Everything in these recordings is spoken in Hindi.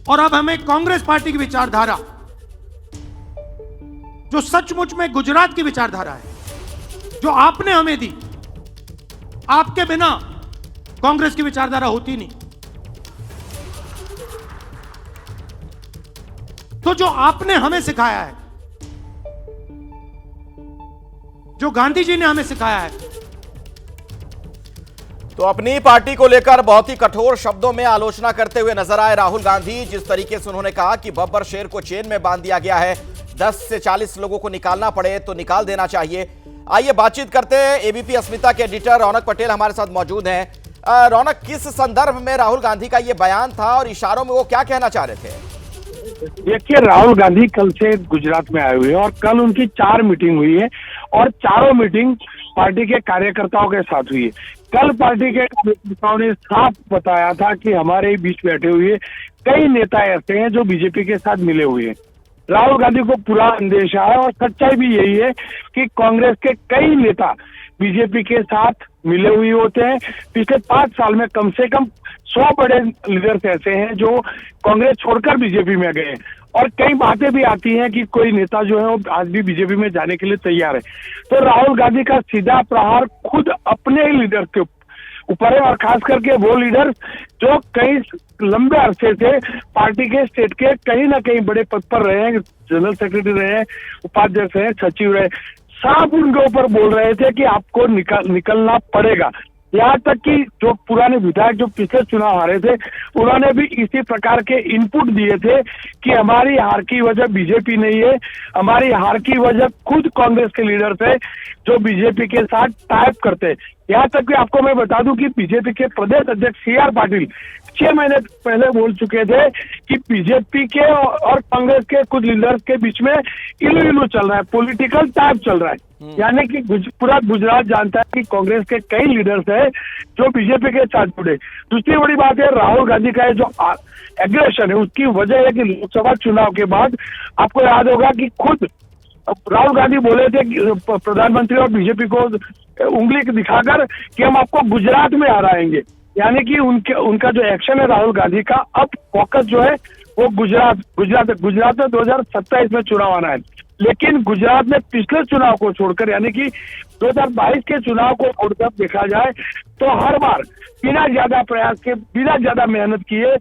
और अब हमें कांग्रेस पार्टी की विचारधारा, जो सचमुच में गुजरात की विचारधारा है, जो आपने हमें दी, आपके बिना कांग्रेस की विचारधारा होती नहीं। तो जो आपने हमें सिखाया है, जो गांधी जी ने हमें सिखाया है, तो अपनी पार्टी को लेकर बहुत ही कठोर शब्दों में आलोचना करते हुए नजर आए राहुल गांधी। जिस तरीके से उन्होंने कहा कि बब्बर शेर को चेन में बांध दिया गया है, 10 से 40 लोगों को निकालना पड़े तो निकाल देना चाहिए। आइए बातचीत करते हैं। एबीपी अस्मिता के एडिटर रौनक पटेल हमारे साथ मौजूद हैं। रौनक, किस संदर्भ में राहुल गांधी का ये बयान था और इशारों में वो क्या कहना चाह रहे थे? देखिए, राहुल गांधी कल से गुजरात में आए हुए हैं और कल उनकी 4 मीटिंग हुई है और चारों मीटिंग पार्टी के कार्यकर्ताओं के साथ हुई है। कल पार्टी के कार्यकर्ताओं ने साफ बताया था कि हमारे बीच बैठे हुए कई नेता ऐसे हैं जो बीजेपी के साथ मिले हुए हैं। राहुल गांधी को पूरा अंदेशा है और सच्चाई भी यही है कि कांग्रेस के कई नेता बीजेपी के साथ मिले हुए होते हैं। पिछले 5 साल में कम से कम 100 बड़े लीडर्स ऐसे हैं जो कांग्रेस छोड़कर बीजेपी में गए हैं और कई बातें भी आती हैं कि कोई नेता जो है वो आज भी बीजेपी में जाने के लिए तैयार है। तो राहुल गांधी का सीधा प्रहार खुद अपने ही लीडर के ऊपर है और खास करके वो लीडर जो कई लंबे अरसे से पार्टी के स्टेट के कहीं ना कहीं बड़े पद पर रहे हैं, जनरल सेक्रेटरी रहे हैं, उपाध्यक्ष रहे, सचिव रहे, साफ उनके ऊपर बोल रहे थे कि आपको निकलना पड़ेगा। यहाँ तक कि जो पुराने विधायक जो पिछले चुनाव हारे थे, उन्होंने भी इसी प्रकार के इनपुट दिए थे कि हमारी हार की वजह बीजेपी नहीं है, हमारी हार की वजह खुद कांग्रेस के लीडर्स है जो बीजेपी के साथ टाइप करते हैं। यहाँ तक कि आपको मैं बता दूं कि बीजेपी के प्रदेश अध्यक्ष CR पाटिल 6 महीने पहले बोल चुके थे कि बीजेपी के और कांग्रेस के कुछ लीडर्स के बीच में इलू चल रहा है, पॉलिटिकल टाइप चल रहा है। यानी कि पूरा गुजरात जानता है कि कांग्रेस के कई लीडर्स हैं जो बीजेपी के साथ जुड़े। दूसरी बड़ी बात है, राहुल गांधी का जो एग्रेशन है उसकी वजह है कि लोकसभा चुनाव के बाद आपको याद होगा कि खुद राहुल गांधी बोले थे कि प्रधानमंत्री और बीजेपी को उंगली दिखाकर कि हम आपको गुजरात में हराएंगे। यानी कि उनका जो एक्शन है राहुल गांधी का, अब फोकस जो है वो गुजरात में 2027 में चुनाव आना है। लेकिन गुजरात में पिछले चुनाव को छोड़कर, यानी कि 2022 के चुनाव को छोड़कर देखा जाए तो हर बार बिना ज्यादा प्रयास के, बिना ज्यादा मेहनत किए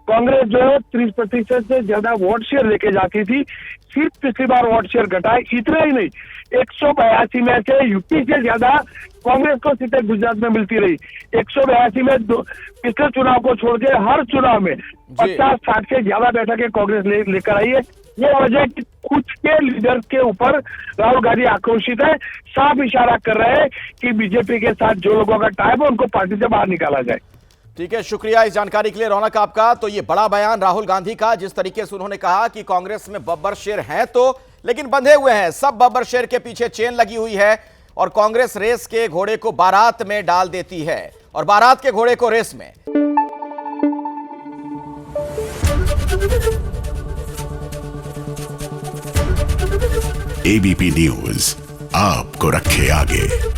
कांग्रेस जो है 30% से ज्यादा वोट शेयर लेके जाती थी। सिर्फ पिछली बार वोट शेयर घटाए, इतना ही नहीं, 182 में से यूपी से ज्यादा कांग्रेस को सीटें गुजरात में मिलती रही। 182 में पिछले चुनाव को छोड़ के हर चुनाव में 50-60 से ज्यादा बैठकें कांग्रेस लेकर आई है। ये वजह कि कुछ के लीडर के ऊपर राहुल गांधी आक्रोशित है, साफ इशारा कर रहे हैं कि बीजेपी के साथ जो लोगों का टाइप है उनको पार्टी से बाहर निकाला जाए। ठीक है, शुक्रिया इस जानकारी के लिए रौनक आपका। तो ये बड़ा बयान राहुल गांधी का, जिस तरीके से उन्होंने कहा कि कांग्रेस में बब्बर शेर हैं तो, लेकिन बंधे हुए हैं, सब बब्बर शेर के पीछे चेन लगी हुई है और कांग्रेस रेस के घोड़े को बारात में डाल देती है और बारात के घोड़े को रेस में। एबीपी न्यूज आपको रखे आगे।